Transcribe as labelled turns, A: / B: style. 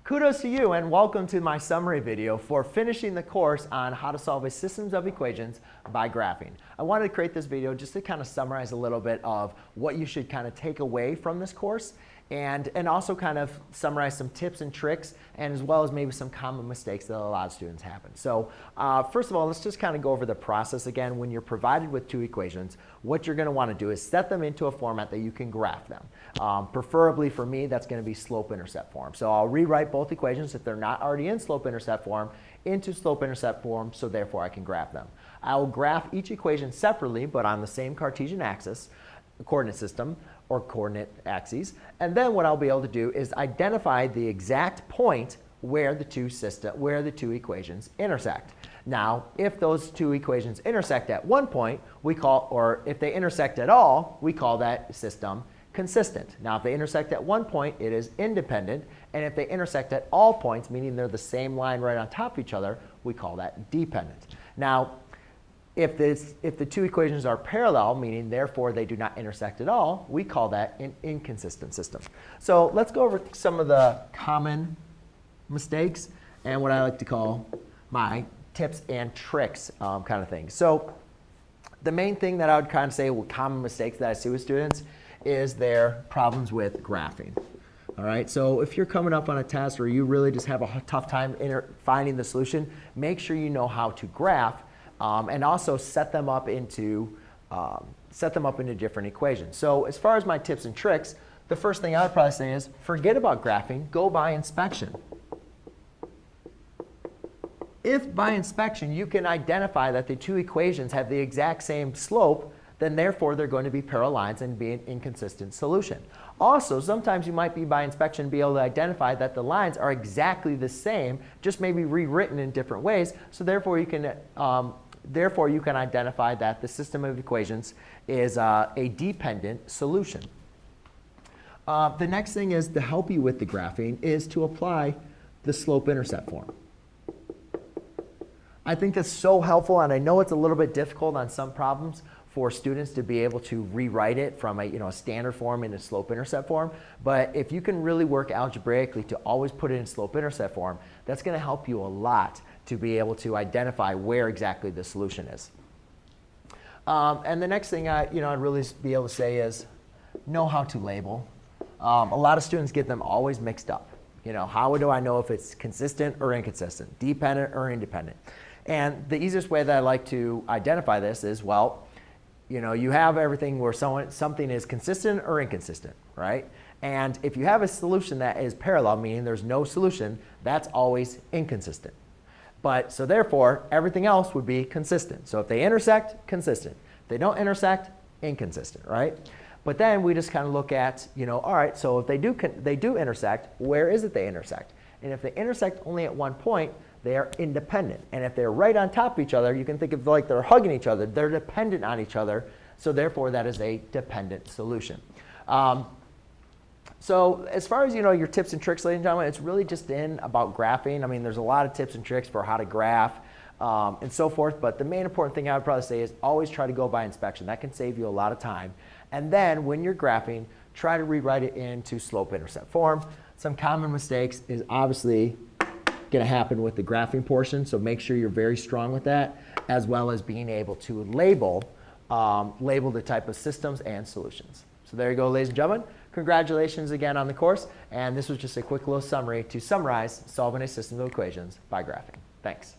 A: Kudos to you and welcome to my summary video for finishing the course on how to solve a systems of equations by graphing. I wanted to create this video just to kind of summarize a little bit of what you should kind of take away from this course and also kind of summarize some tips and tricks and as well as maybe some common mistakes that a lot of students happen. So first of all, let's just kind of go over the process again. When you're provided with two equations, what you're going to want to do is set them into a format that you can graph them. Preferably for me, that's going to be slope-intercept form. So I'll rewrite both equations if they're not already in slope-intercept form into slope-intercept form, so therefore I can graph them. I will graph each equation separately but on the same Cartesian axis, coordinate system, or coordinate axes. And then what I'll be able to do is identify the exact point where the two equations intersect. Now, if those two equations intersect at one point, or if they intersect at all, we call that system consistent. Now, if they intersect at one point, it is independent. And if they intersect at all points, meaning they're the same line right on top of each other, we call that dependent. Now, if the two equations are parallel, meaning therefore they do not intersect at all, we call that an inconsistent system. So let's go over some of the common mistakes and what I like to call my tips and tricks kind of thing. So the main thing that I would kind of say with common mistakes that I see with students is their problems with graphing. All right, so if you're coming up on a test or you really just have a tough time finding the solution, make sure you know how to graph and also set them up into different equations. So as far as my tips and tricks, the first thing I would probably say is forget about graphing, go by inspection. If by inspection you can identify that the two equations have the exact same slope, then therefore they're going to be parallel lines and be an inconsistent solution. Also, sometimes you might be by inspection be able to identify that the lines are exactly the same, just maybe rewritten in different ways. So therefore you can identify that the system of equations is a dependent solution. The next thing is to help you with the graphing is to apply the slope-intercept form. I think that's so helpful, and I know it's a little bit difficult on some problems for students to be able to rewrite it from a standard form into slope-intercept form. But if you can really work algebraically to always put it in slope-intercept form, that's going to help you a lot to be able to identify where exactly the solution is. And the next thing I'd really be able to say is know how to label. A lot of students get them always mixed up. How do I know if it's consistent or inconsistent, dependent or independent? And the easiest way that I like to identify this is, well, you have everything where something is consistent or inconsistent, right? And if you have a solution that is parallel, meaning there's no solution, that's always inconsistent. So therefore, everything else would be consistent. So if they intersect, consistent. If they don't intersect, inconsistent, right? But then we just kind of look at, all right, so if they do intersect, where is it they intersect? And if they intersect only at one point, they are independent. And if they're right on top of each other, you can think of like they're hugging each other. They're dependent on each other. So therefore, that is a dependent solution. So as far as your tips and tricks, ladies and gentlemen, it's really just about graphing. I mean, there's a lot of tips and tricks for how to graph and so forth. But the main important thing I would probably say is always try to go by inspection. That can save you a lot of time. And then when you're graphing, try to rewrite it into slope-intercept form. Some common mistakes is obviously going to happen with the graphing portion. So make sure you're very strong with that, as well as being able to label the type of systems and solutions. So there you go, ladies and gentlemen. Congratulations again on the course. And this was just a quick little summary to summarize solving a system of equations by graphing. Thanks.